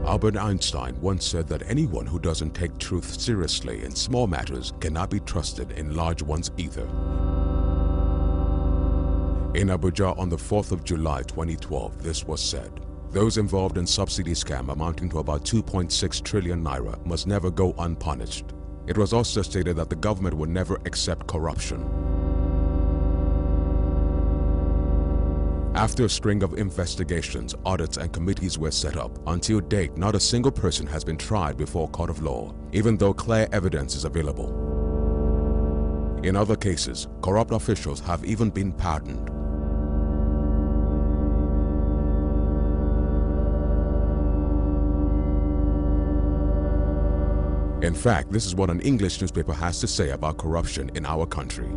Albert Einstein once said that anyone who doesn't take truth seriously in small matters cannot be trusted in large ones either. In Abuja on the 4th of July 2012, this was said. Those involved in subsidy scam amounting to about 2.6 trillion naira must never go unpunished. It was also stated that the government would never accept corruption. After a string of investigations, audits and committees were set up, until date not a single person has been tried before a court of law, even though clear evidence is available. In other cases, corrupt officials have even been pardoned. In fact, this is what an English newspaper has to say about corruption in our country.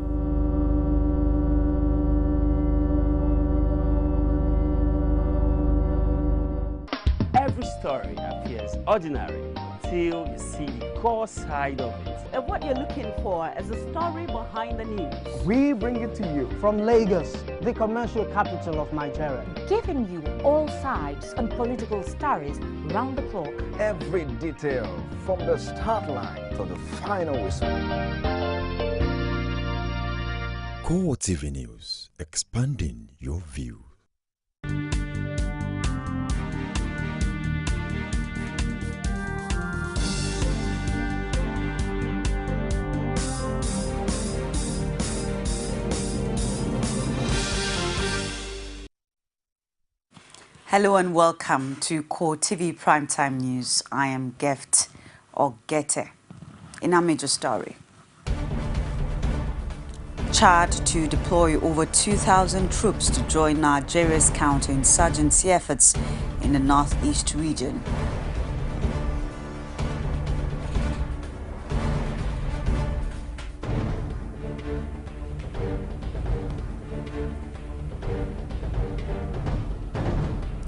Every story appears ordinary until you see the core side of it. And what you're looking for is the story behind the news. We bring it to you from Lagos, the commercial capital of Nigeria. Giving you all sides and political stories round the clock. Every detail from the start line to the final whistle. CoreTV News, expanding your view. Hello and welcome to CoreTV Primetime News. I am Gift Ogete. In our major story, Chad to deploy over 2,000 troops to join Nigeria's counterinsurgency efforts in the northeast region.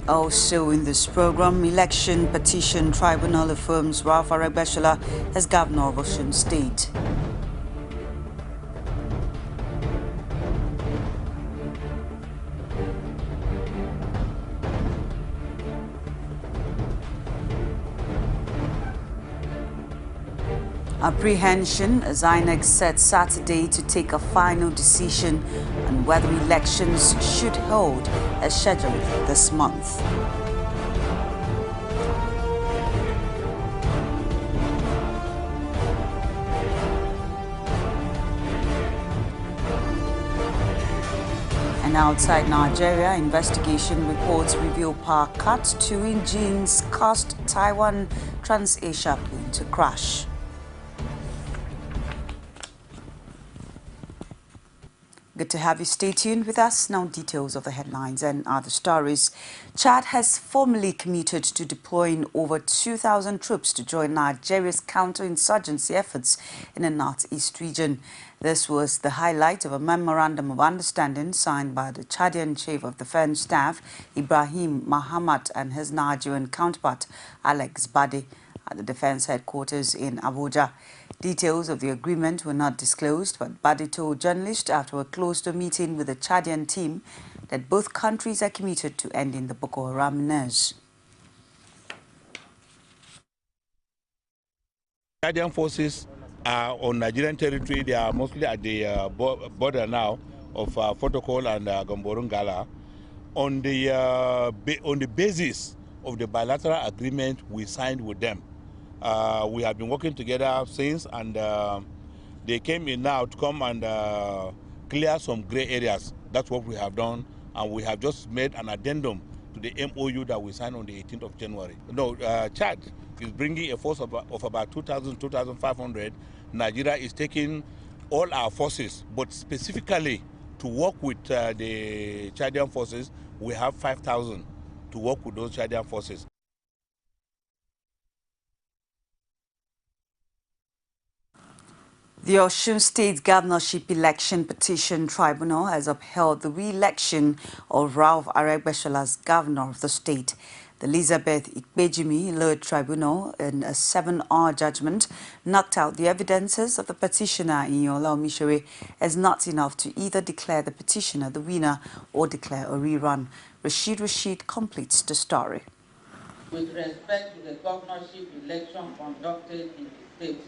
Also in this program, Election Petition Tribunal affirms Ralph Aregbesola as Governor of Osun State. Apprehension as INEC set Saturday to take a final decision on whether elections should hold as scheduled this month. And outside Nigeria, investigation reports reveal power cut to engines caused Taiwan Trans-Asia plane to crash. Good to have you. Stay tuned with us. Now details of the headlines and other stories. Chad has formally committed to deploying over 2,000 troops to join Nigeria's counterinsurgency efforts in the northeast region. This was the highlight of a memorandum of understanding signed by the Chadian Chief of Defense Staff, Ibrahim Mahamat, and his Nigerian counterpart, Alex Bade, at the defense headquarters in Abuja. Details of the agreement were not disclosed, but Bade told journalists after a closed-door meeting with the Chadian team that both countries are committed to ending the Boko Haram menace. Chadian forces are on Nigerian territory. They are mostly at the border now of Fotokol and Gomborungala. On the basis of the bilateral agreement we signed with them. We have been working together since, and they came in now to come and clear some gray areas. That's what we have done, and we have just made an addendum to the MOU that we signed on the 18th of January. No, Chad is bringing a force of about 2,000, 2,500. Nigeria is taking all our forces, but specifically to work with the Chadian forces, we have 5,000 to work with those Chadian forces. The Osun State Governorship Election Petition Tribunal has upheld the re-election of Ralph Aregbesola as governor of the state. The Elizabeth Ikpejimi-led tribunal, in a 7-hour judgment, knocked out the evidences of the petitioner Iyola Omishere as not enough to either declare the petitioner the winner or declare a rerun. Rashid completes the story. with respect to the governorship election conducted in the state.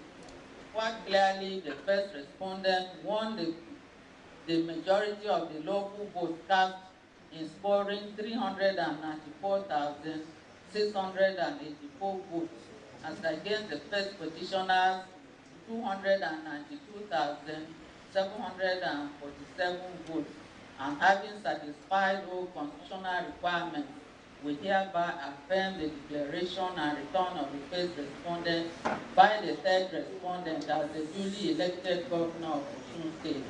Quite clearly, the first respondent won the majority of the local votes cast in scoring 394,684 votes, as against the first petitioner's 292,747 votes, and having satisfied all constitutional requirements, we hereby affirm the declaration and return of the first respondent by the third respondent as the duly elected governor of Osun State.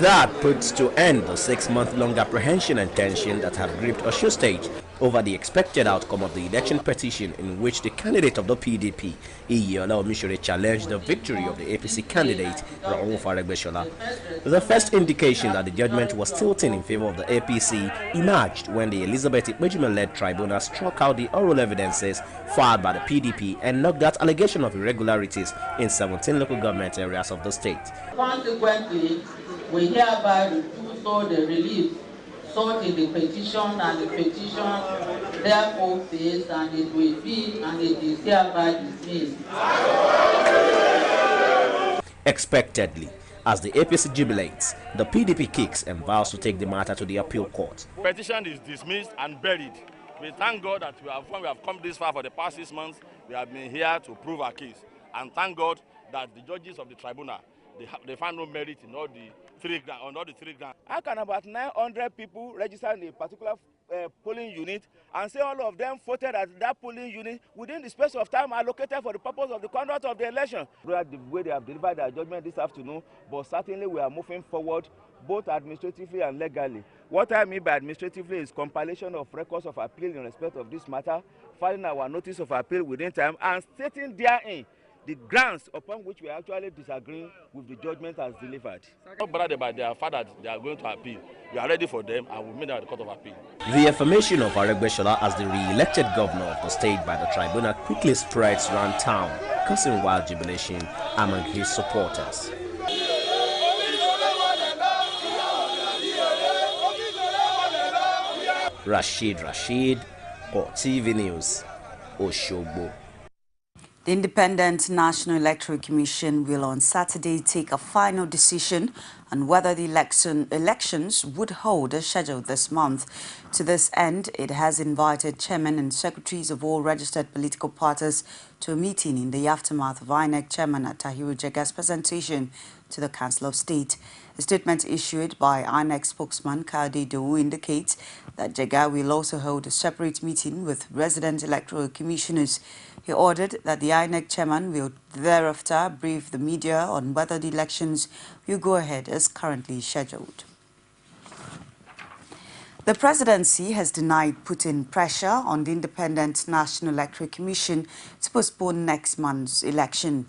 That puts to end the 6-month-long apprehension and tension that have gripped Osun State over the expected outcome of the election petition in which the candidate of the PDP, Iyiola Omishore, challenged the victory of the APC candidate, Raouf Aregbesola. The first indication that the judgment was tilting in favor of the APC emerged when the Elizabeth Ikpejume-led tribunal struck out the oral evidences filed by the PDP and knocked out allegations of irregularities in 17 local government areas of the state. Consequently, we hereby refuse all the relief sought in the petition, and the petition therefore fails, and it is hereby dismissed. Expectedly, as the APC jubilates, the PDP kicks and vows to take the matter to the appeal court. Petition is dismissed and buried. We thank God that we have come this far for the past 6 months. We have been here to prove our case, and thank God that the judges of the tribunal they found no merit in all the three grounds. How can about 900 people register in a particular polling unit and say all of them voted at that polling unit within the space of time allocated for the purpose of the conduct of the election? The way they have delivered their judgment this afternoon, but certainly we are moving forward both administratively and legally. What I mean by administratively is compilation of records of appeal in respect of this matter, filing our notice of appeal within time, and stating therein the grounds upon which we actually disagree with the judgment as delivered. Not bothered by their fact that they are going to appeal. We are ready for them, and we made at the court of appeal. The affirmation of Aregbesola as the re-elected governor of the state by the tribunal quickly spreads around town, causing wild jubilation among his supporters. Rashid, CoreTV News, Oshogbo. The Independent National Electoral Commission will on Saturday take a final decision on whether the elections would hold as scheduled this month. To this end, it has invited chairmen and secretaries of all registered political parties to a meeting in the aftermath of INEC Chairman Attahiru Jega's presentation to the Council of State. A statement issued by INEC spokesman Kade Dowu indicates that Jega will also hold a separate meeting with resident electoral commissioners. He ordered that the INEC chairman will thereafter brief the media on whether the elections will go ahead as currently scheduled. The presidency has denied putting pressure on the Independent National Electoral Commission to postpone next month's election.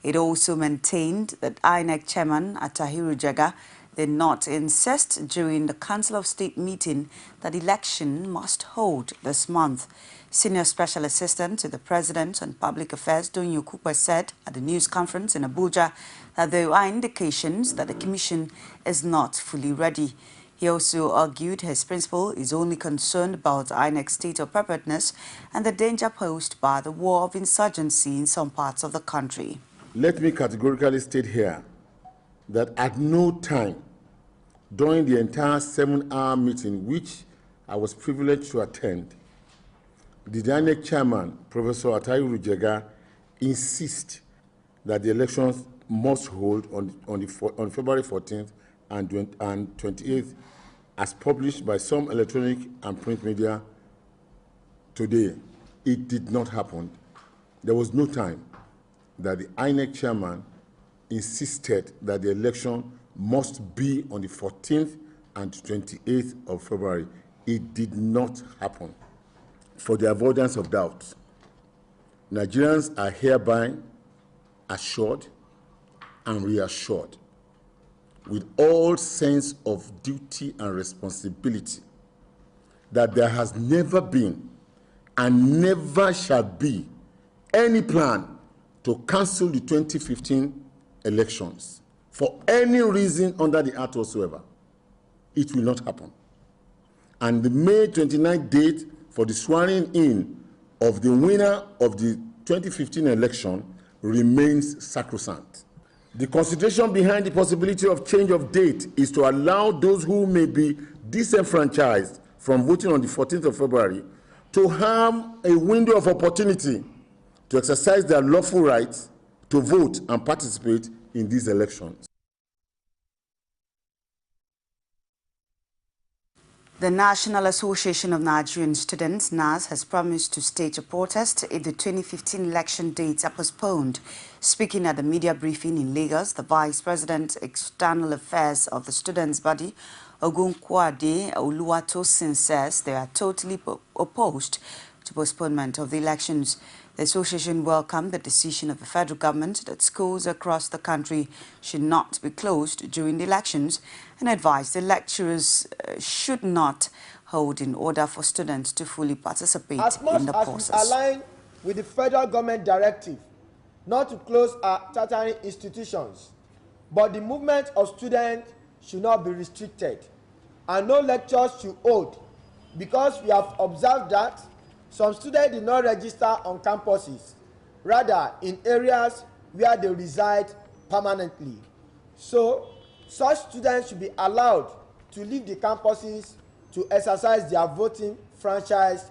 It also maintained that INEC chairman Attahiru Jega did not insist during the Council of State meeting that election must hold this month. Senior Special Assistant to the President on Public Affairs, Donyo Cooper, said at the news conference in Abuja that there are indications that the Commission is not fully ready. He also argued his principal is only concerned about INEC's state of preparedness and the danger posed by the war of insurgency in some parts of the country. Let me categorically state here that at no time during the entire 7-hour meeting which I was privileged to attend, did the INEC chairman, Professor Attahiru Jega, insist that the elections must hold on February 14th and 28th, as published by some electronic and print media today. It did not happen. There was no time that the INEC chairman insisted that the election must be on the 14th and 28th of February. It did not happen. For the avoidance of doubt, Nigerians are hereby assured and reassured with all sense of duty and responsibility that there has never been and never shall be any plan to cancel the 2015 elections for any reason under the act whatsoever. It will not happen. and the May 29th date for the swearing in of the winner of the 2015 election remains sacrosanct. The consideration behind the possibility of change of date is to allow those who may be disenfranchised from voting on the 14th of February to have a window of opportunity to exercise their lawful rights to vote and participate in these elections. The National Association of Nigerian Students, NAS, has promised to stage a protest if the 2015 election dates are postponed. Speaking at the media briefing in Lagos, the Vice President, External Affairs of the students' body, Ogunkwade Oluwatosin, says they are totally opposed to postponement of the elections. The association welcomed the decision of the federal government that schools across the country should not be closed during the elections and advised the lecturers should not hold in order for students to fully participate in the process. As much as we align with the federal government directive not to close our tertiary institutions, but the movement of students should not be restricted and no lectures should hold, because we have observed that some students did not register on campuses, rather in areas where they reside permanently. So, such students should be allowed to leave the campuses to exercise their voting franchise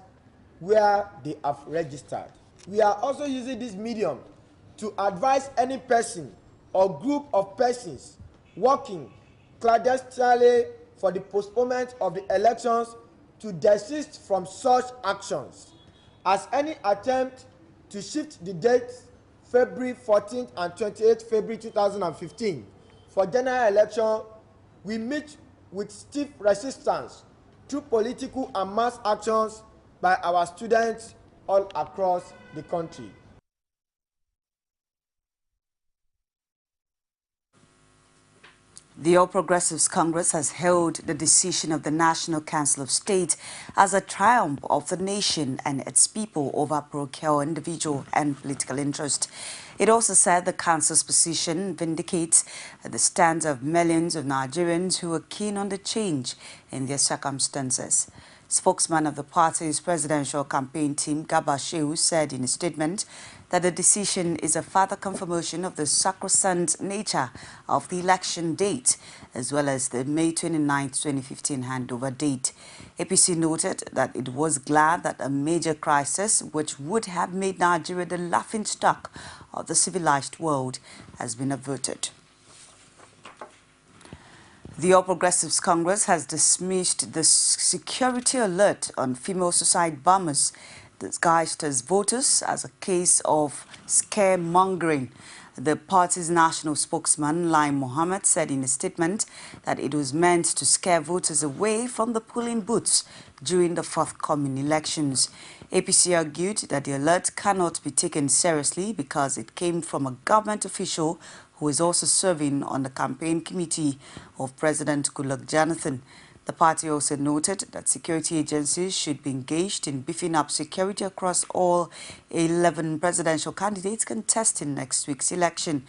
where they have registered. We are also using this medium to advise any person or group of persons working clandestinely for the postponement of the elections to desist from such actions, as any attempt to shift the dates February 14th and 28th February 2015 for general election will meet with stiff resistance through political and mass actions by our students all across the country. The All Progressives Congress has hailed the decision of the National Council of State as a triumph of the nation and its people over parochial, individual and political interest. It also said the council's position vindicates the stance of millions of Nigerians who are keen on the change in their circumstances. Spokesman of the party's presidential campaign team, Garba Shehu, said in a statement that the decision is a further confirmation of the sacrosanct nature of the election date, as well as the May 29, 2015 handover date. APC noted that it was glad that a major crisis, which would have made Nigeria the laughingstock of the civilized world, has been averted. The All Progressives Congress has dismissed the security alert on female suicide bombers disguised as voters as a case of scaremongering. The party's national spokesman, Lai Mohammed, said in a statement that it was meant to scare voters away from the polling booths during the forthcoming elections. APC argued that the alert cannot be taken seriously because it came from a government official who is also serving on the campaign committee of President Goodluck Jonathan. The party also noted that security agencies should be engaged in beefing up security across all 11 presidential candidates contesting next week's election.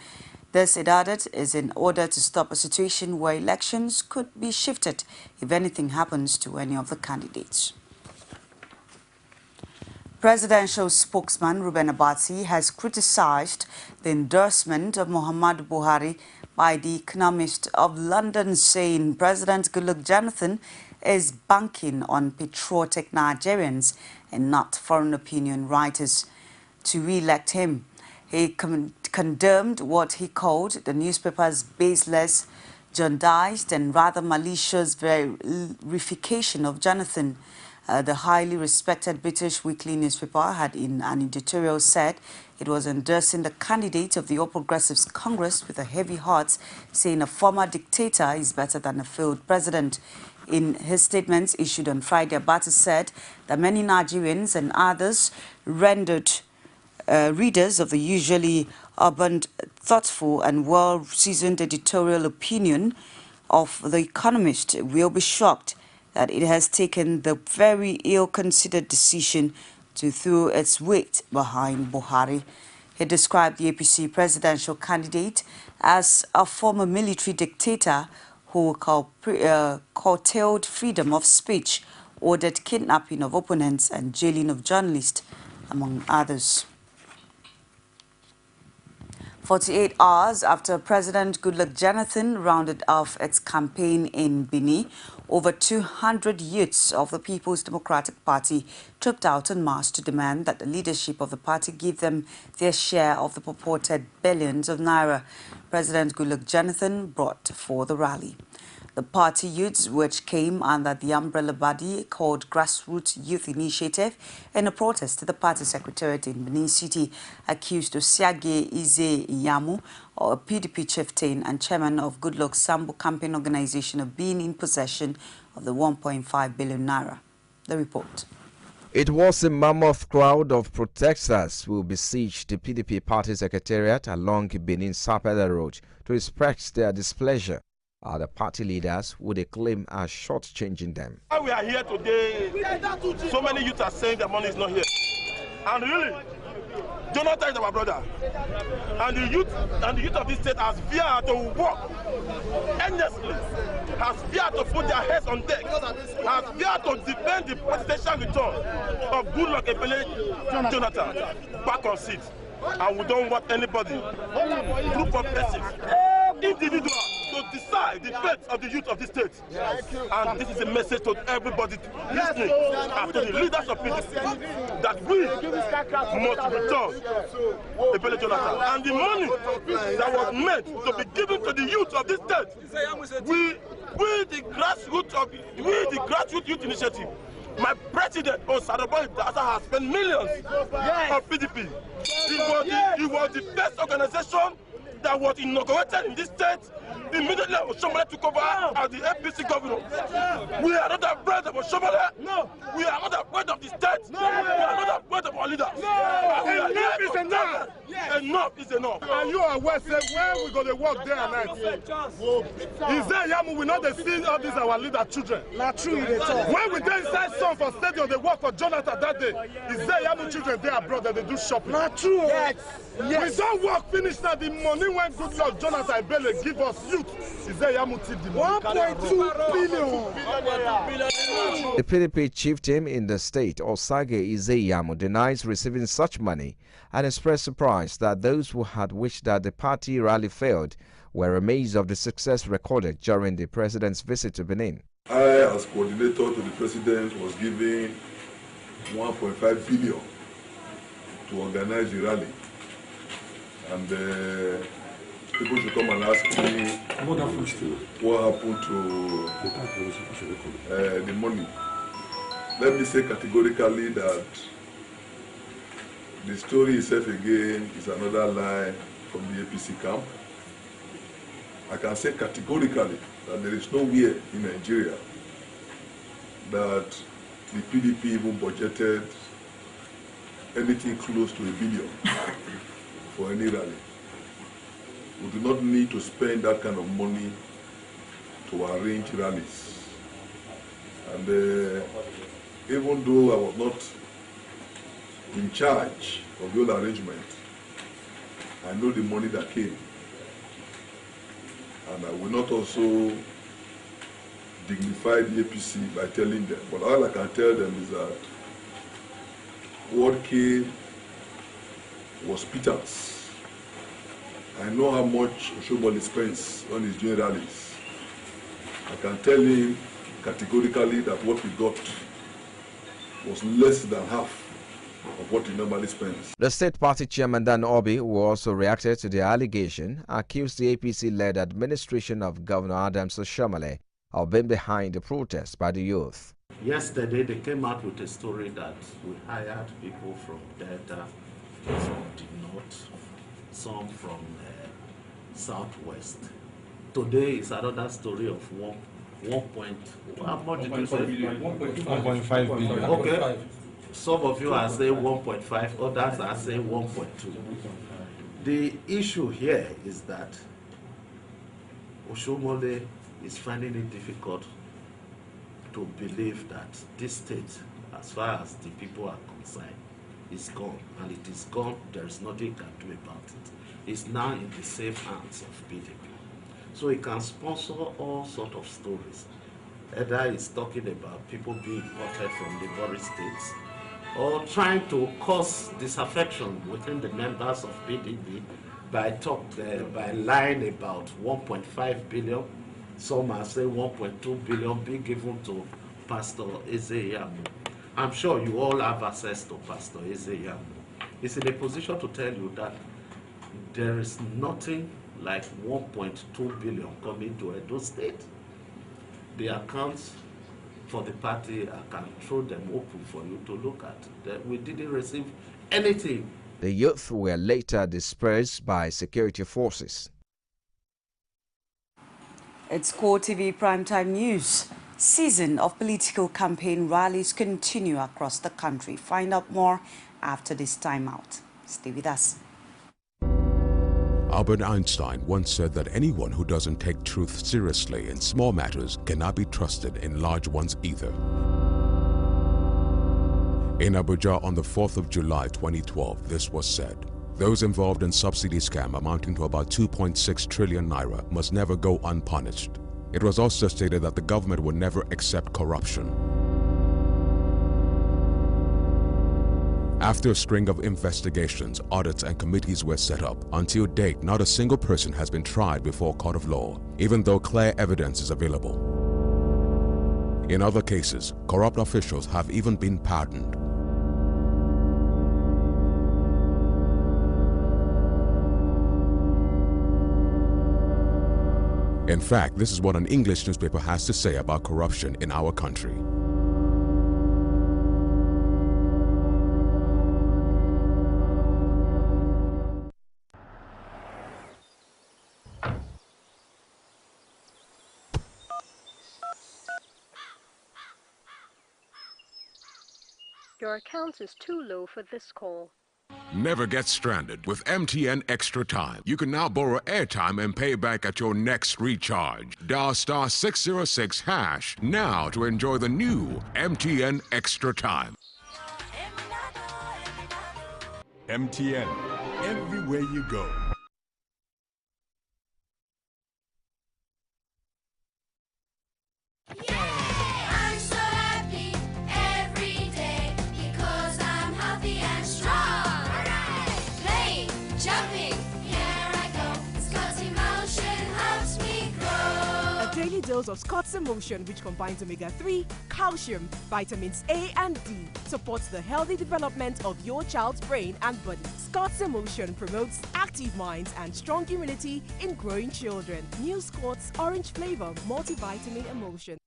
This, it added, is in order to stop a situation where elections could be shifted if anything happens to any of the candidates. Presidential spokesman Reuben Abati has criticized the endorsement of Muhammadu Buhari by the Economist of London, saying President Goodluck Jonathan is banking on patriotic Nigerians and not foreign opinion writers to re-elect him. He condemned what he called the newspaper's baseless, jaundiced and rather malicious verification of Jonathan. The highly respected British weekly newspaper had in an editorial said it was endorsing the candidate of the All Progressives Congress with a heavy heart, saying a former dictator is better than a failed president. In his statements issued on Friday, Abati said that many Nigerians and others rendered readers of the usually urban, thoughtful and well-seasoned editorial opinion of The Economist will be shocked that it has taken the very ill-considered decision to throw its weight behind Buhari. He described the APC presidential candidate as a former military dictator who curtailed freedom of speech ordered kidnapping of opponents and jailing of journalists, among others. 48 hours after President Goodluck Jonathan rounded off its campaign in Benin, over 200 youths of the People's Democratic Party trooped out en masse to demand that the leadership of the party give them their share of the purported billions of naira President Goodluck Jonathan brought for the rally. The party youths, which came under the umbrella body called Grassroots Youth Initiative, in a protest to the party secretariat in Benin City, accused Osiage Ize Iyamu, a PDP chieftain and chairman of Goodluck Sambo campaign organization, of being in possession of the 1.5 billion naira. The report. It was a mammoth crowd of protesters who besieged the PDP party secretariat along Benin Sapele Road to express their displeasure. The party leaders who they claim are shortchanging them. We are here today. So many youths are saying the money is not here. And really, Jonathan is our brother. And the youth of this state has feared to work endlessly, has feared to put their heads on deck, has feared to defend the presidential return of Goodluck Ebele Jonathan back on seat. And we don't want anybody, group of persons, individual, to decide the fate of the youth of this state. And this is a message to everybody listening and to the leaders of PDP that we must return Ebele Jonathan. And the money that was meant to be given to the youth of this state, we the grassroots youth initiative, my president, Osaraboy Dasa, has spent millions on PDP. It was the best organization that was inaugurated in this state. Immediately, Oshomole took over as the APC governor. We are not afraid of Oshomole. No. We are not afraid of the state. No. We are not afraid of our leaders. No. Enough is enough. Yes. Enough is enough. And you are well said where we go to work day and night. Is there Yamu? We not see all these our leader children. Not true. When we go inside some for stadium, they work for Jonathan that day. Is there Yamu children there abroad that they do shopping? Not true. Yes. Yes. We don't work finish now. The money when Goodluck Jonathan Ebele give us youth. Is there Yamu tip the money? 1.2 billion. The PDP chieftain in the state, Osage Ize denies receiving such money and expressed surprise that those who had wished that the party rally failed were amazed of the success recorded during the president's visit to Benin. I, as coordinator to the president, was given 1.5 billion to organize the rally. And people should come and ask me what happened to the money. Let me say categorically that the story itself again is another lie from the APC camp. I can say categorically that there is nowhere in Nigeria that the PDP even budgeted anything close to $1 billion for any rally. We do not need to spend that kind of money to arrange rallies. And even though I was not in charge of the whole arrangement, I know the money that came. And I will not also dignify the APC by telling them. But all I can tell them is that what came was pittance. I know how much Oshomole spends on his doing rallies. I can tell him categorically that what we got was less than half of what he normally spends. The state party chairman Dan Obi, who also reacted to the allegation, accused the APC-led administration of Governor Adams Oshomole of being behind the protest by the youth. Yesterday, they came out with a story that we hired people from Delta, from the north, some from southwest. Today is another story of 1.5 billion. Okay. Some of you are saying 1.5, others are saying 1.2. The issue here is that Oshomole is finding it difficult to believe that this state, as far as the people are concerned, is gone. And it is gone, there is nothing you can do about it. It's now in the safe hands of PDP. So he can sponsor all sorts of stories. Either he's talking about people being imported from neighboring states or trying to cause disaffection within the members of PDP by lying about 1.5 billion. Some are saying 1.2 billion being given to Pastor Ezeyamu. I'm sure you all have access to Pastor Ezeyamu. He's in a position to tell you that there is nothing like 1.2 billion coming to Edo State. The accounts for the party, I can throw them open for you to look at. That we didn't receive anything. The youth were later dispersed by security forces. It's CoreTV Primetime News. Season of political campaign rallies continue across the country. Find out more after this timeout. Stay with us. Albert Einstein once said that anyone who doesn't take truth seriously in small matters cannot be trusted in large ones either. In Abuja on the 4th of July 2012, this was said. Those involved in subsidy scam amounting to about 2.6 trillion naira must never go unpunished. It was also stated that the government would never accept corruption. After a string of investigations, audits and committees were set up, until date not a single person has been tried before a court of law, even though clear evidence is available. In other cases, corrupt officials have even been pardoned. In fact, this is what an English newspaper has to say about corruption in our country. Your account is too low for this call. Never get stranded with MTN Extra Time. You can now borrow airtime and pay back at your next recharge. Dial *606# now to enjoy the new MTN Extra Time. MTN, everywhere you go. Daily dose of Scott's Emotion, which combines omega-3, calcium, vitamins A and D, supports the healthy development of your child's brain and body. Scott's Emotion promotes active minds and strong immunity in growing children. New Scott's Orange Flavor Multivitamin Emotion.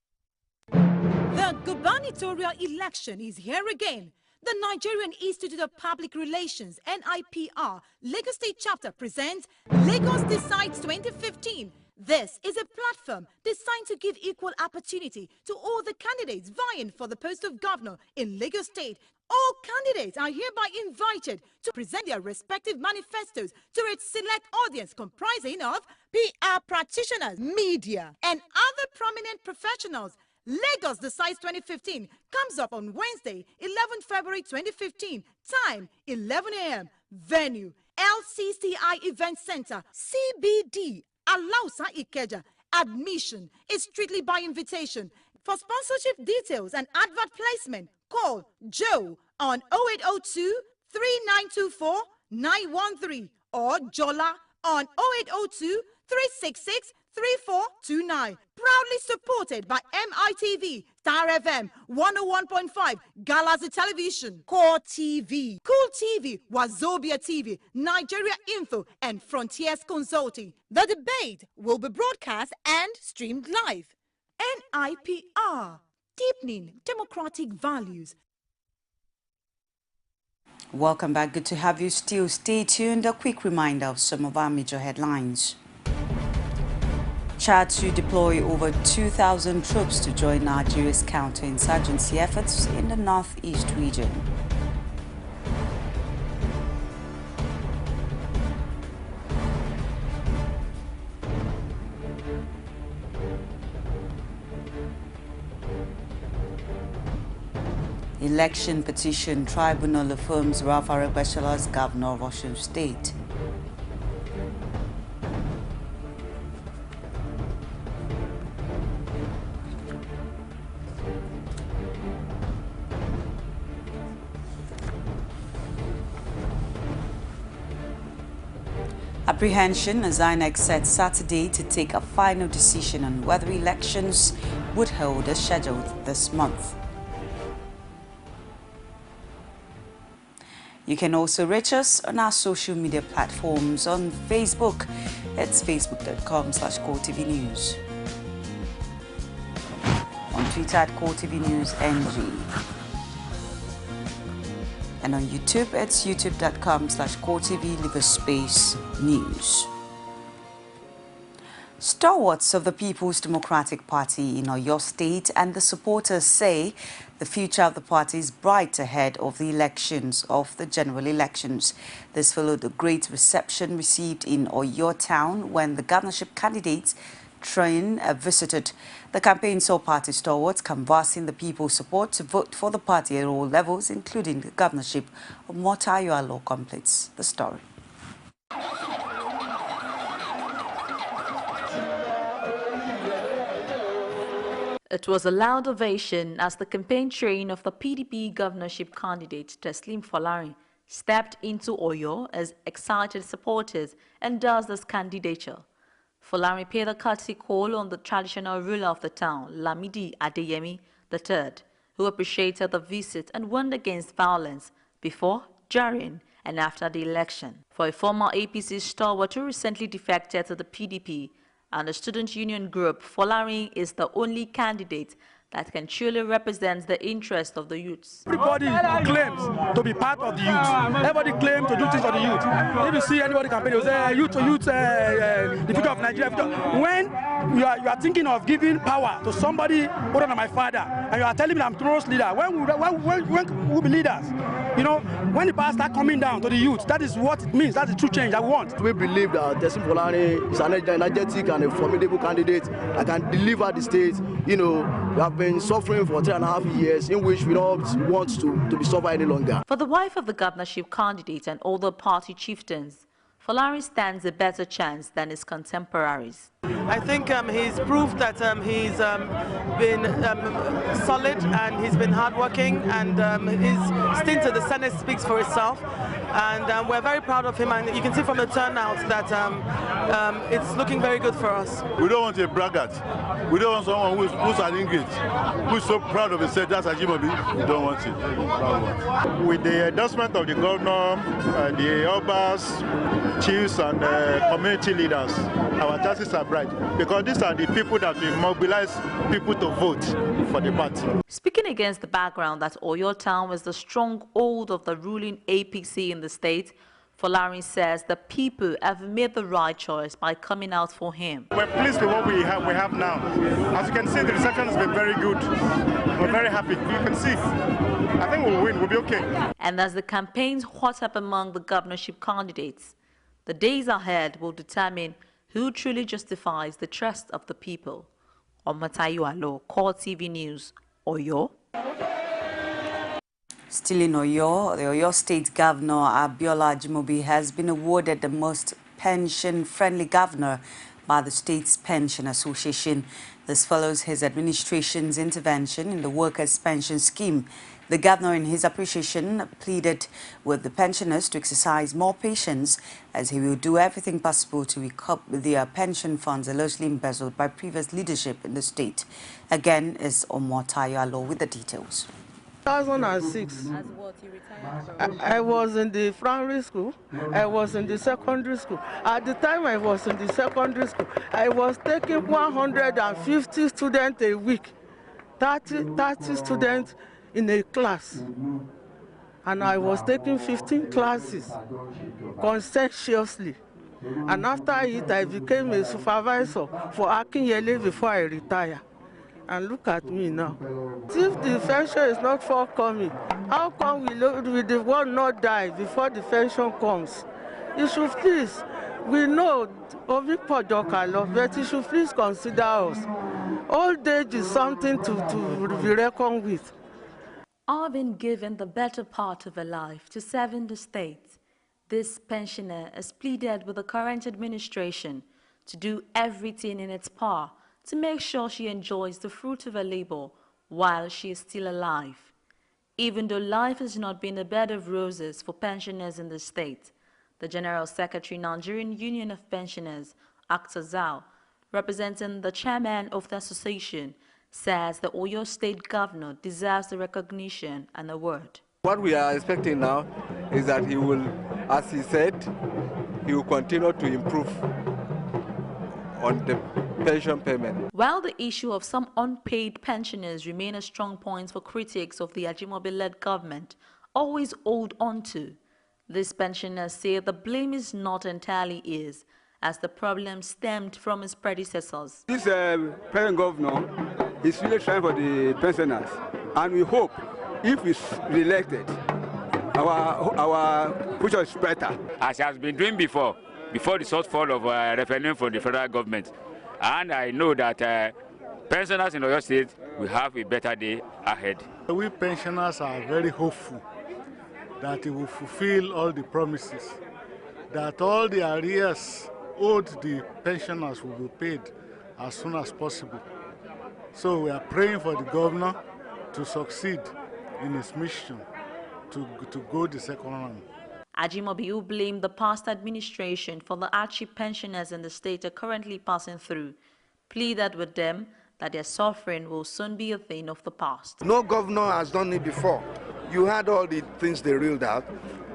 The gubernatorial election is here again. The Nigerian Institute of Public Relations, NIPR, Lagos State Chapter presents Lagos Decides 2015. This is a platform designed to give equal opportunity to all the candidates vying for the post of governor in Lagos State. All candidates are hereby invited to present their respective manifestos to its select audience comprising of PR practitioners, media, and other prominent professionals. Lagos Decides 2015 comes up on Wednesday, 11th February 2015, time 11 a.m. Venue, LCCI Event Center, CBD, Alausa Ikeja. Admission is strictly by invitation. For sponsorship details and advert placement, call Joe on 0802 3924 913 or Jola on 0802 366 3429. Proudly supported by MITV, Star FM, 101.5, Galaxy Television, Core TV, Cool TV, Wazobia TV, Nigeria Info, and Frontiers Consulting. The debate will be broadcast and streamed live. NIPR, deepening democratic values. Welcome back. Good to have you. Still stay tuned. A quick reminder of some of our major headlines. Chad to deploy over 2,000 troops to join Nigeria's counterinsurgency efforts in the northeast region. Election petition tribunal affirms Ralph Aregbesola as governor of Osun State. Apprehension as INEC said Saturday to take a final decision on whether elections would hold as scheduled this month. You can also reach us on our social media platforms. On Facebook, it's facebook.com/CoreTV News. On Twitter at CoreTV News NG. And on YouTube, it's youtube.com/CoreTV_News. Stalwarts of the People's Democratic Party in Oyo State and the supporters say the future of the party is bright ahead of the general elections. This followed the great reception received in Oyo town when the governorship candidates train visited. The campaign saw party stalwarts canvassing the people's support to vote for the party at all levels, including the governorship of Motayo Law completes the story. It was a loud ovation as the campaign train of the PDP governorship candidate Teslim Folarin stepped into Oyo as excited supporters endorsed his candidature. Folarin paid a courtesy call on the traditional ruler of the town, Lamidi Adeyemi III, who appreciated the visit and warned against violence before, during, and after the election. For a former APC stalwart who recently defected to the PDP and the student union group, Folarin is the only candidate that can truly represent the interest of the youths. Everybody claims to be part of the youth. Everybody claims to do things for the youth. If you see anybody campaigning, you say youth, the future of Nigeria. When you are thinking of giving power to somebody older than my father, and you are telling me I'm Toros leader, when we be leaders? You know, when the power start coming down to the youth, that is what it means. That's the true change I want. We believe that Teslim Folarin is an energetic and a formidable candidate that can deliver the state. You know, we have been suffering for 3.5 years in which we don't want to be suffer any longer. For the wife of the governorship candidate and other party chieftains, Folarin stands a better chance than his contemporaries. I think he's proved that he's been solid and he's been hardworking, and his stint at the Senate speaks for itself. And we're very proud of him, and you can see from the turnout that it's looking very good for us. We don't want a braggart. We don't want someone who's an ingrate, who's so proud of himself. That's Ajimobi. We don't want it. With the endorsement of the governor, the obas, chiefs, and community leaders, our chances are bright, because these are the people that will mobilize people to vote for the party. Speaking against the background that Oyo town is the stronghold of the ruling APC in the state, Folarin says the people have made the right choice by coming out for him. We're pleased with what we have now. As you can see, the reception has been very good. We're very happy. You can see. I think we'll win. We'll be okay. And as the campaigns hot up among the governorship candidates, the days ahead will determine who truly justifies the trust of the people. Motayo Law, CoreTV News, Oyo. Still in Oyo, the Oyo State Governor Abiola Ajimobi has been awarded the most pension-friendly governor by the state's pension association. This follows his administration's intervention in the workers' pension scheme. The governor, in his appreciation, pleaded with the pensioners to exercise more patience, as he will do everything possible to recover their pension funds allegedly embezzled by previous leadership in the state. Again is Motayo Law with the details. 2006, I was in the primary school, I was in the secondary school. At the time I was in the secondary school, I was taking 150 students a week, 30 students in a class. And I was taking 15 classes conscientiously. And after it, I became a supervisor for Akinyele before I retired. And look at me now. If the pension is not forthcoming, how come will the one not die before the pension comes? You should please, we know Obi Pojokalo, but you should please consider us. Old age is something to be reckoned with. I've been given the better part of a life to serve in the state. This pensioner has pleaded with the current administration to do everything in its power to make sure she enjoys the fruit of her labor while she is still alive. Even though life has not been a bed of roses for pensioners in the state, The General Secretary, Nigerian Union of Pensioners, Akhtar Zhao, representing the chairman of the association, says the Oyo State Governor deserves the recognition and award. What we are expecting now is that he will, as he said, he will continue to improve on the pension payment. While the issue of some unpaid pensioners remain a strong point for critics of the Ajimobi-led government always hold on to, these pensioners say the blame is not entirely his, as the problem stemmed from his predecessors. This present governor is really trying for the pensioners, and we hope if he's re-elected, our future is better. As he has been doing before the shortfall of revenue from the federal government. And I know that pensioners in Oyo State will have a better day ahead. We pensioners are very hopeful that he will fulfill all the promises, that all the arrears owed the pensioners will be paid as soon as possible. So we are praying for the governor to succeed in his mission to go the second round. Ajimobi, who blamed the past administration for the hardship pensioners in the state are currently passing through, pleaded with them that their suffering will soon be a thing of the past. No governor has done it before. You had all the things they reeled out.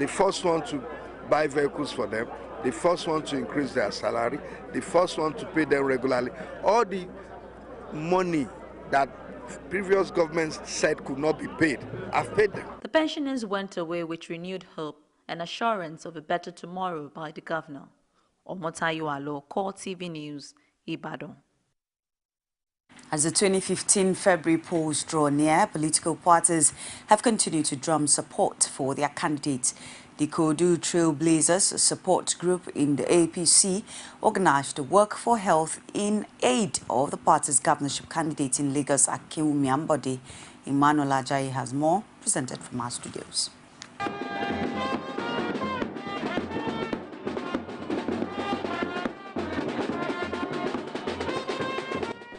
The first one to buy vehicles for them, the first one to increase their salary, the first one to pay them regularly. All the money that previous governments said could not be paid, I've paid them. The pensioners went away with renewed hope and assurance of a better tomorrow by the governor. Omotayo Alo, CoreTV News, Ibadan. As the 2015 February polls draw near, political parties have continued to drum support for their candidates. The Kodu Trailblazers support group in the APC organized the Work for Health in aid of the party's governorship candidate in Lagos, Akinwumi Ambode. Emmanuel Ajayi has more, presented from our studios.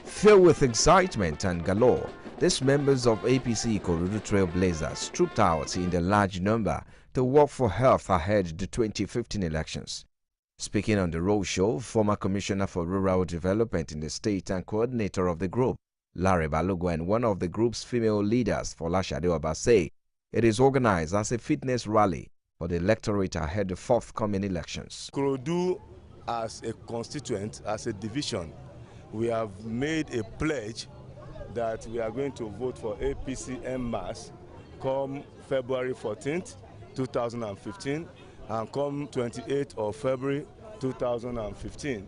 Filled with excitement and galore, these members of APC Korudu Trailblazers trooped out in a large number to work for health ahead of the 2015 elections. Speaking on the roadshow, former Commissioner for Rural Development in the state and coordinator of the group, Larry Balogun, and one of the group's female leaders, Folashade Oba, say it is organized as a fitness rally for the electorate ahead of the forthcoming elections. Korudu, as a constituent, as a division, we have made a pledge that we are going to vote for APC en masse come February 14th, 2015, and come 28th of February 2015.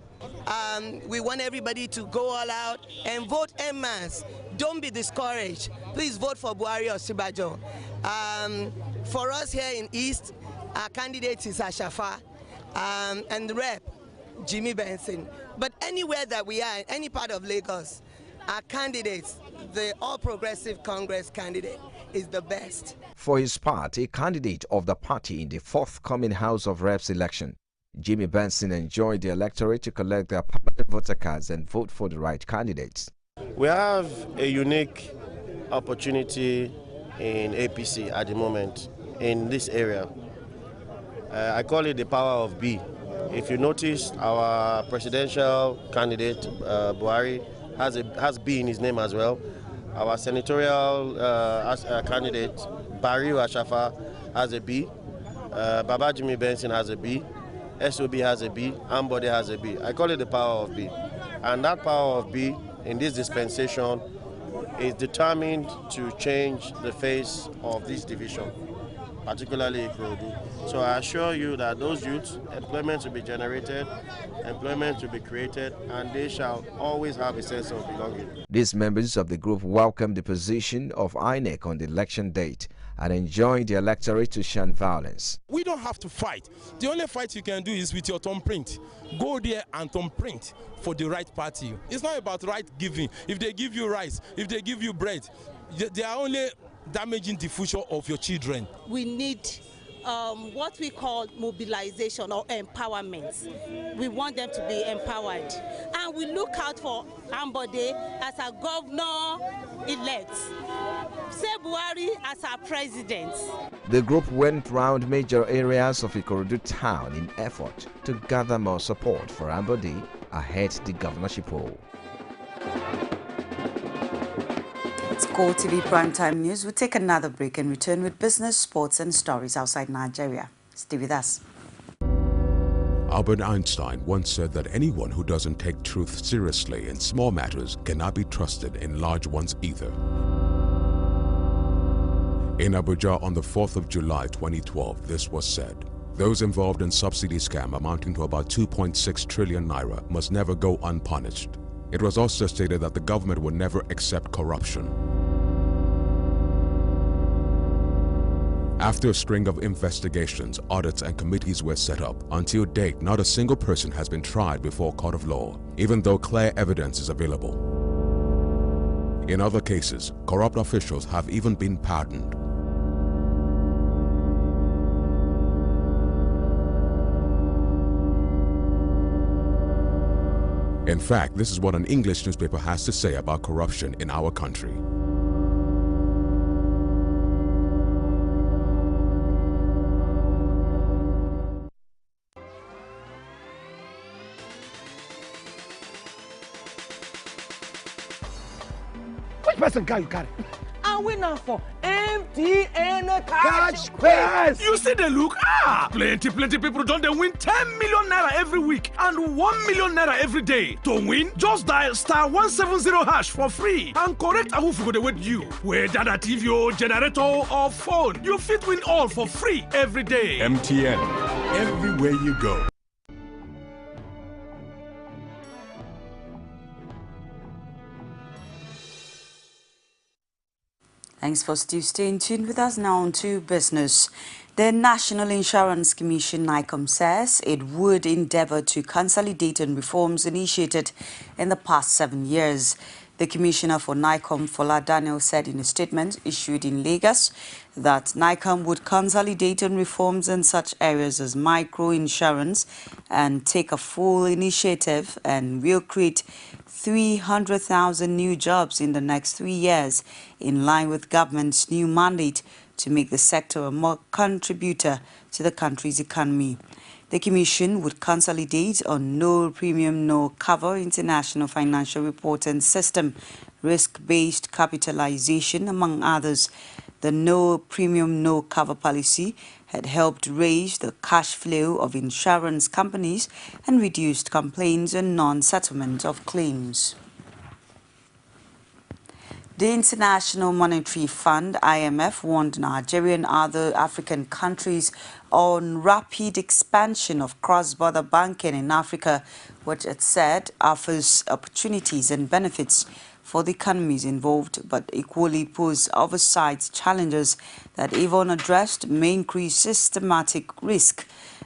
We want everybody to go all out and vote en masse. Don't be discouraged. Please vote for Buhari or Sibajo. For us here in East, our candidate is Ashafa, and the rep, Jimmy Benson. But anywhere that we are, any part of Lagos, our candidates, the All Progressive Congress candidate, is the best. For his part, a candidate of the party in the forthcoming House of Reps election, Jimmy Benson enjoyed the electorate to collect their permanent voter cards and vote for the right candidates. We have a unique opportunity in APC at the moment in this area. I call it the power of B. If you notice, our presidential candidate, Buhari, has B in his name as well. Our senatorial candidate, Barry Ashafa, has a B. Baba Jimmy Benson has a B. SOB has a B. Ambode has a B. I call it the power of B. And that power of B in this dispensation is determined to change the face of this division, particularly Ikorodu. So I assure you that those youths, employment will be generated, employment will be created, and they shall always have a sense of belonging. These members of the group welcomed the position of INEC on the election date and enjoined the electorate to shun violence. We don't have to fight. The only fight you can do is with your thumbprint. Go there and thumbprint for the right party. It's not about right giving. If they give you rice, if they give you bread, they are only damaging the future of your children. We need what we call mobilization or empowerment. We want them to be empowered. And we look out for Ambode as our governor-elect, say Buhari as our president. The group went round major areas of Ikorodu town in effort to gather more support for Ambode ahead the governorship poll. It's CoreTV Primetime News. We'll take another break and return with business, sports and stories outside Nigeria. Stay with us. Albert Einstein once said that anyone who doesn't take truth seriously in small matters cannot be trusted in large ones either. In Abuja on the 4th of July 2012, this was said. Those involved in subsidy scam amounting to about 2.6 trillion naira must never go unpunished. It was also stated that the government would never accept corruption. After a string of investigations, audits and committees were set up, until date not a single person has been tried before a court of law, even though clear evidence is available. In other cases, corrupt officials have even been pardoned. In fact, this is what an English newspaper has to say about corruption in our country. Which person can you carry? And we now for MTN Cash Quest. You see the look? Plenty people don't they win 10 million naira every week and 1 million naira every day. To win, just dial *170# for free and correct who go the with you. Whether that TV or generator or phone, you fit win all for free every day. MTN, everywhere you go. Thanks for still staying tuned with us. Now on to business. The National Insurance Commission, NICOM, says it would endeavor to consolidate on reforms initiated in the past 7 years. The Commissioner for NICOM, Fola Daniel, said in a statement issued in Lagos that NICOM would consolidate on reforms in such areas as micro-insurance and take a full initiative and will create 300,000 new jobs in the next 3 years, in line with government's new mandate to make the sector a more contributor to the country's economy. The Commission would consolidate on no premium, no cover international financial reporting system, risk-based capitalization, among others. The no premium, no cover policy had helped raise the cash flow of insurance companies and reduced complaints and non-settlement of claims. The International Monetary Fund, IMF, warned Nigeria and other African countries on rapid expansion of cross-border banking in Africa, which it said offers opportunities and benefits for the economies involved, but equally pose oversight challenges that, if unaddressed, may increase systematic risk.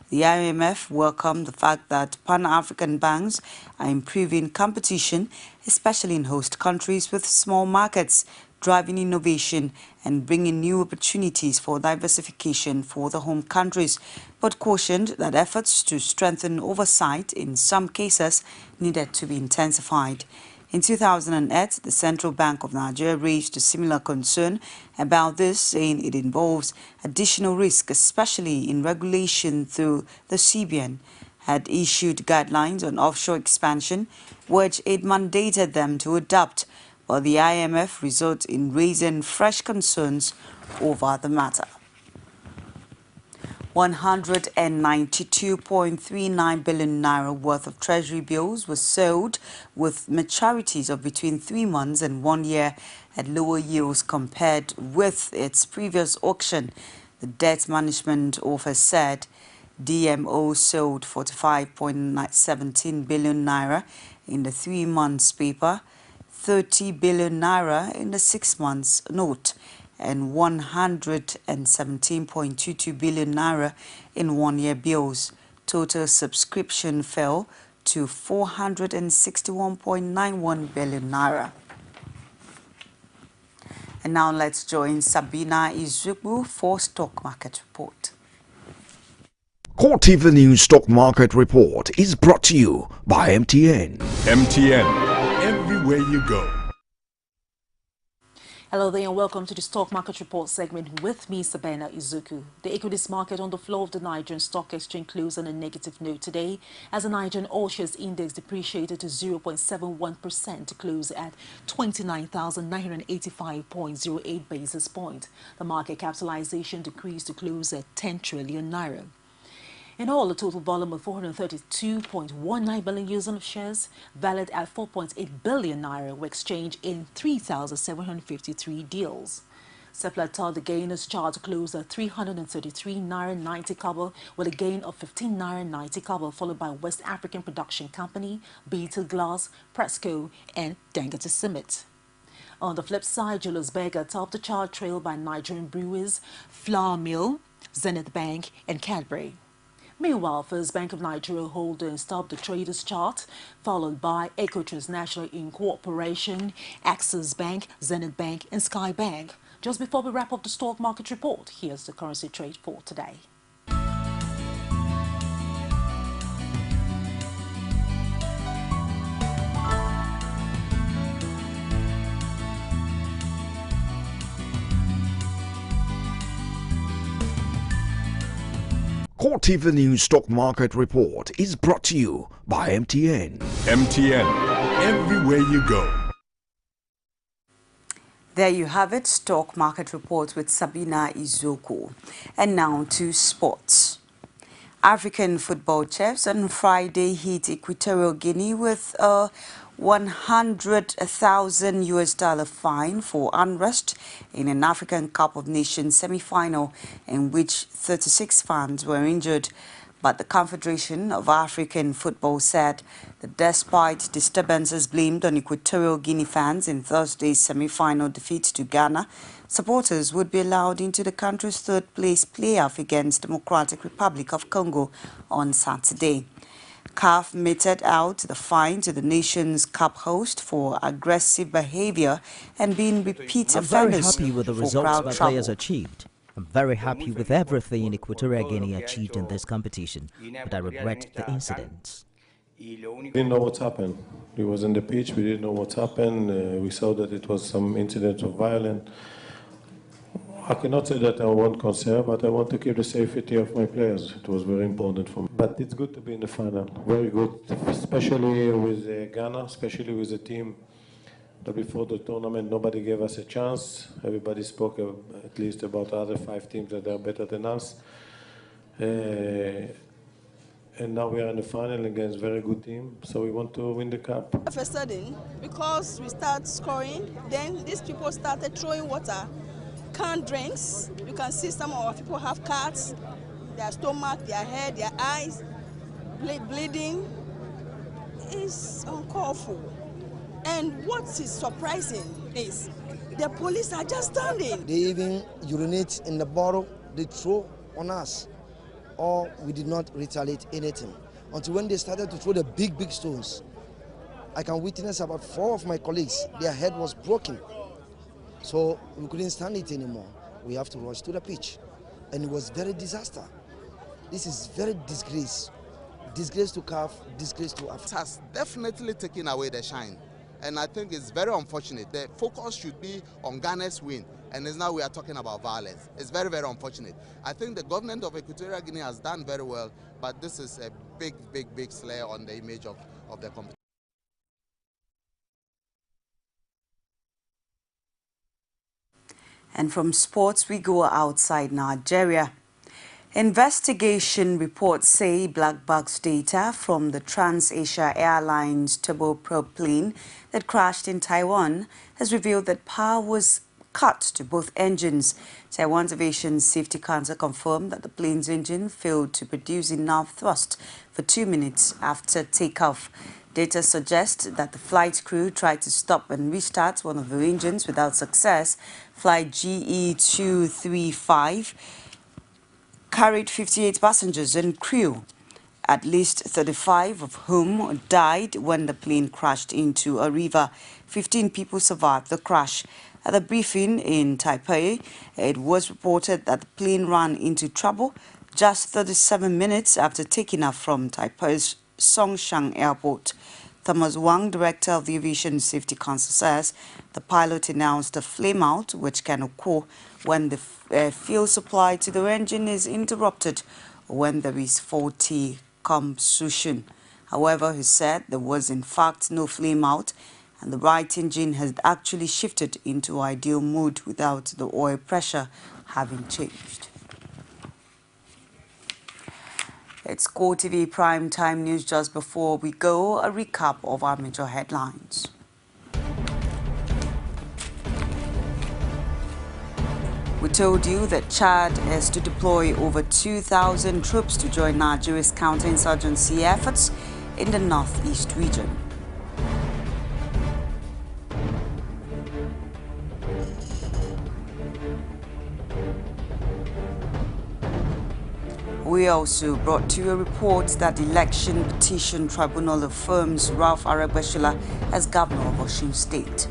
The IMF welcomed the fact that Pan-African banks are improving competition, especially in host countries with small markets, driving innovation and bringing new opportunities for diversification for the home countries, but cautioned that efforts to strengthen oversight in some cases needed to be intensified. In 2008, the Central Bank of Nigeria raised a similar concern about this, saying it involves additional risk, especially in regulation, through the CBN had issued guidelines on offshore expansion, which it mandated them to adopt, but the IMF resulted in raising fresh concerns over the matter. 192.39 billion naira worth of treasury bills were sold with maturities of between 3 months and 1 year at lower yields compared with its previous auction. The Debt Management Office said DMO sold 45.17 billion naira in the 3 months paper, 30 billion naira in the 6 months note, and 117.22 billion naira in 1 year bills. Total subscription fell to 461.91 billion naira. And now let's join Sabina Izubu for Stock Market Report. CoreTV News Stock Market Report is brought to you by MTN. MTN, everywhere you go. Hello there and welcome to the Stock Market Report segment with me, Sabina Izuku. The equities market on the floor of the Nigerian Stock Exchange closed on a negative note today as the Nigerian All-Shares Index depreciated to 0.71% to close at 29,985.08 basis points. The market capitalization decreased to close at 10 trillion naira. In all, a total volume of 432.19 billion units of shares, valued at 4.8 billion naira, were exchanged in 3,753 deals. Seplat told the gainers chart closed at 333 naira 90 kobo, with a gain of 15 naira 90 kobo, followed by West African Production Company, BT Glass, Presco, and Dangote Cement. On the flip side, Julius Berger topped the chart, trailed by Nigerian Brewers, Flour Mill, Zenith Bank, and Cadbury. Meanwhile, First Bank of Nigeria Holdings topped the traders chart, followed by Eco Transnational Incorporation, Axis Bank, Zenith Bank, and Sky Bank. Just before we wrap up the stock market report, here's the currency trade for today. CoreTV News Stock Market Report is brought to you by MTN. MTN, everywhere you go. There you have it, Stock Market Report with Sabina Izuku. And now to sports. African football chiefs on Friday hit Equatorial Guinea with a $100,000 fine for unrest in an African Cup of Nations semi-final in which 36 fans were injured. But the Confederation of African Football said that despite disturbances blamed on Equatorial Guinea fans in Thursday's semi-final defeat to Ghana, supporters would be allowed into the country's third-place playoff against Democratic Republic of Congo on Saturday. CAF meted out the fine to the Nations Cup host for aggressive behavior and being repeat offenders. I'm very happy with the results my players achieved. I'm very happy with everything Equatorial Guinea achieved in this competition, but I regret the incidents. We didn't know what happened. We was on the pitch, we didn't know what happened. We saw that it was some incident of violence. I cannot say that I want concern, but I want to keep the safety of my players. It was very important for me. But it's good to be in the final, very good, especially with Ghana, especially with the team that before the tournament nobody gave us a chance. Everybody spoke at least about other 5 teams that are better than us. And now we are in the final against a very good team, so we want to win the cup. All of a sudden, because we start scoring, then these people started throwing water. Canned drinks. You can see some of our people have cuts, their stomach, their head, their eyes, bleeding. It's uncalled for. And what is surprising is the police are just standing. They even urinate in the bottle they throw on us, or we did not retaliate anything. Until when they started to throw the big stones. I can witness about 4 of my colleagues, their head was broken. So we couldn't stand it anymore. We have to rush to the pitch. And it was very disaster. This is very disgrace. Disgrace to CAF, disgrace to Africa. It has definitely taken away the shine. And I think it's very unfortunate. The focus should be on Ghana's win. And now we are talking about violence. It's very, very unfortunate. I think the government of Equatorial Guinea has done very well, but this is a big slur on the image of the competition. And from sports, we go outside Nigeria. Investigation reports say black box data from the Trans-Asia Airlines turboprop plane that crashed in Taiwan has revealed that power was cut to both engines. Taiwan's Aviation Safety Council confirmed that the plane's engine failed to produce enough thrust for 2 minutes after takeoff. Data suggest that the flight crew tried to stop and restart one of the engines without success. Flight GE235 carried 58 passengers and crew, at least 35 of whom died when the plane crashed into a river. 15 people survived the crash. At a briefing in Taipei, it was reported that the plane ran into trouble Just 37 minutes after taking off from Taipei's Songshan Airport, Thomas Wang, director of the Aviation Safety Council, says the pilot announced a flameout which can occur when the fuel supply to the engine is interrupted or when there is faulty combustion. However, he said there was in fact no flameout and the right engine has actually shifted into ideal mode without the oil pressure having changed. It's CoreTV Prime Time News. Just before we go, a recap of our major headlines. We told you that Chad is to deploy over 2,000 troops to join Nigeria's counterinsurgency efforts in the northeast region. We also brought to you a report that the Election Petition Tribunal affirms Ralph Aregbesola as governor of Osun State.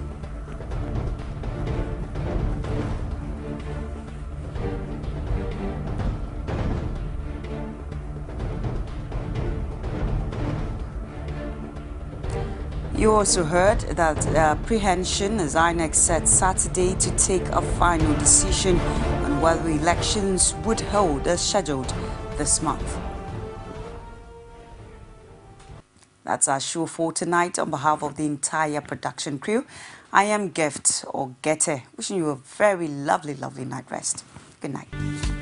You also heard that apprehension as INEC set Saturday to take a final decision on whether elections would hold as scheduled this month. That's our show for tonight. On behalf of the entire production crew, I am Gift or Gete, wishing you a very lovely night rest. Good night.